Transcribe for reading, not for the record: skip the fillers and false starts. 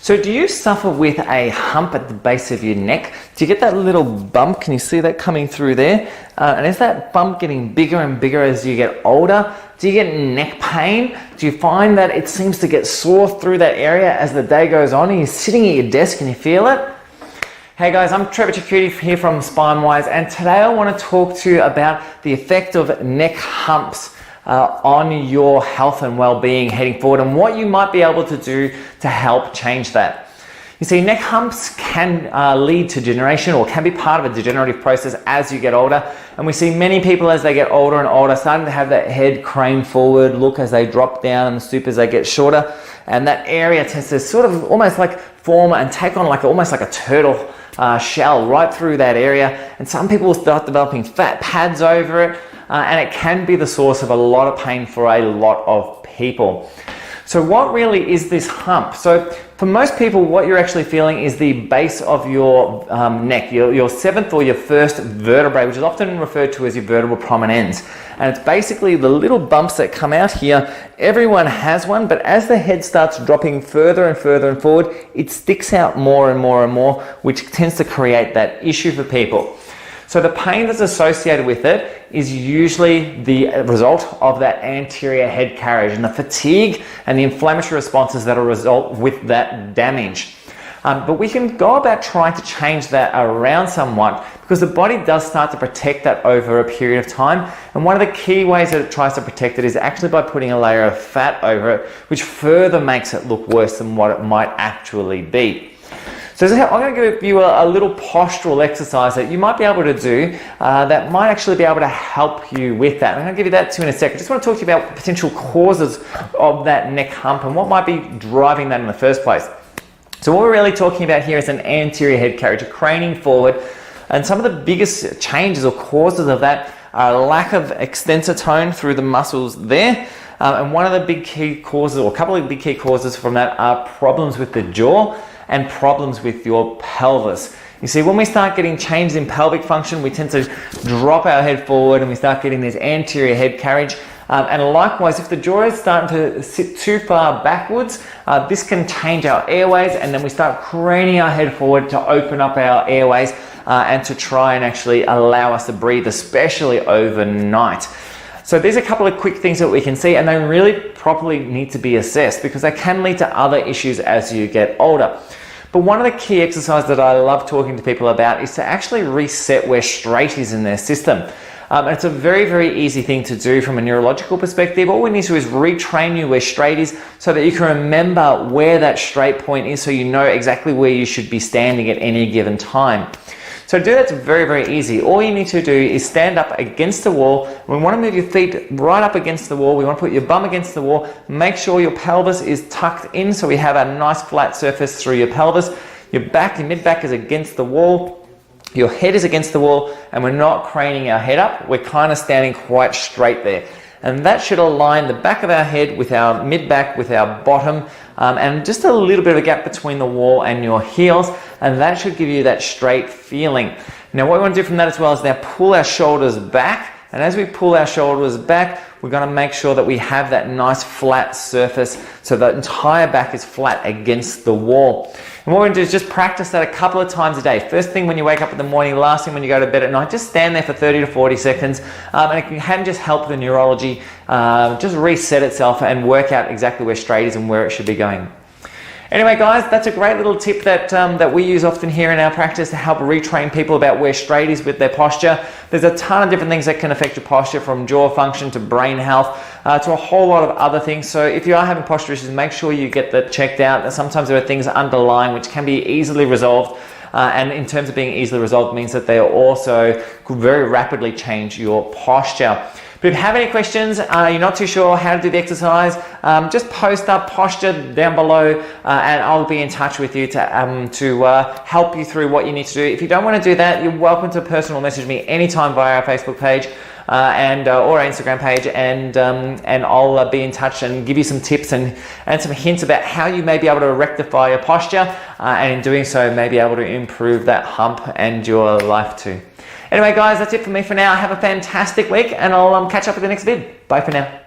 So do you suffer with a hump at the base of your neck? Do you get that little bump? Can you see that coming through there? And is that bump getting bigger and bigger as you get older? Do you get neck pain? Do you find that it seems to get sore through that area as the day goes on and you're sitting at your desk and you feel it? Hey guys, I'm Trevor Chakudi here from SpineWise, and today I want to talk to you about the effect of neck humps on your health and well-being heading forward, and what you might be able to do to help change that. You see, neck humps can lead to degeneration, or can be part of a degenerative process as you get older, and we see many people as they get older and older starting to have that head crane forward look as they drop down in the stoop as they get shorter, and that area tends to sort of almost like form and take on like almost like a turtle shell right through that area, and some people will start developing fat pads over it, and it can be the source of a lot of pain for a lot of people. So what really is this hump? So for most people, what you're actually feeling is the base of your neck, your seventh or your first vertebrae, which is often referred to as your vertebral prominence. And it's basically the little bumps that come out here. Everyone has one, but as the head starts dropping further and further and forward, it sticks out more and more and more, which tends to create that issue for people. So the pain that's associated with it is usually the result of that anterior head carriage and the fatigue and the inflammatory responses that are result with that damage. But we can go about trying to change that around somewhat, because the body does start to protect that over a period of time. And one of the key ways that it tries to protect it is actually by putting a layer of fat over it, which further makes it look worse than what it might actually be. So I'm going to give you a little postural exercise that you might be able to do that might actually be able to help you with that. I'm going to give you that too in a second. I just want to talk to you about potential causes of that neck hump and what might be driving that in the first place. So what we're really talking about here is an anterior head carriage, a craning forward, and some of the biggest changes or causes of that are lack of extensor tone through the muscles there. And one of the big key causes, or a couple of big key causes from that, are problems with the jaw and problems with your pelvis. You see, when we start getting changes in pelvic function, we tend to drop our head forward and we start getting this anterior head carriage. And likewise, if the jaw is starting to sit too far backwards, this can change our airways, and then we start craning our head forward to open up our airways and to try and actually allow us to breathe, especially overnight. So there's a couple of quick things that we can see, and they really properly need to be assessed because they can lead to other issues as you get older. But one of the key exercises that I love talking to people about is to actually reset where straight is in their system. And it's a very, very easy thing to do from a neurological perspective. All we need to do is retrain you where straight is so that you can remember where that straight point is, so you know exactly where you should be standing at any given time. So to do that's very, very easy. All you need to do is stand up against the wall. We want to move your feet right up against the wall. We want to put your bum against the wall. Make sure your pelvis is tucked in so we have a nice flat surface through your pelvis. Your back, your mid-back is against the wall. Your head is against the wall, and we're not craning our head up. We're kind of standing quite straight there. And that should align the back of our head with our mid-back, with our bottom, and just a little bit of a gap between the wall and your heels, and that should give you that straight feeling. Now what we want to do from that as well is now pull our shoulders back, and as we pull our shoulders back, we're going to make sure that we have that nice flat surface so the entire back is flat against the wall. And what we're going to do is just practice that a couple of times a day. First thing when you wake up in the morning, last thing when you go to bed at night, just stand there for 30 to 40 seconds, and it can just help the neurology just reset itself and work out exactly where straight is and where it should be going. Anyway guys, that's a great little tip that we use often here in our practice to help retrain people about where straight is with their posture. There's a ton of different things that can affect your posture, from jaw function to brain health to a whole lot of other things. So if you are having posture issues, make sure you get that checked out. Sometimes there are things underlying which can be easily resolved. And in terms of being easily resolved means that they also could very rapidly change your posture. But if you have any questions, you're not too sure how to do the exercise, just post up posture down below, and I'll be in touch with you to help you through what you need to do. If you don't want to do that, you're welcome to personal message me anytime via our Facebook page or our Instagram page, and I'll be in touch and give you some tips and some hints about how you may be able to rectify your posture, and in doing so, may be able to improve that hump and your life too. Anyway guys, that's it for me for now. Have a fantastic week, and I'll catch up with the next vid. Bye for now.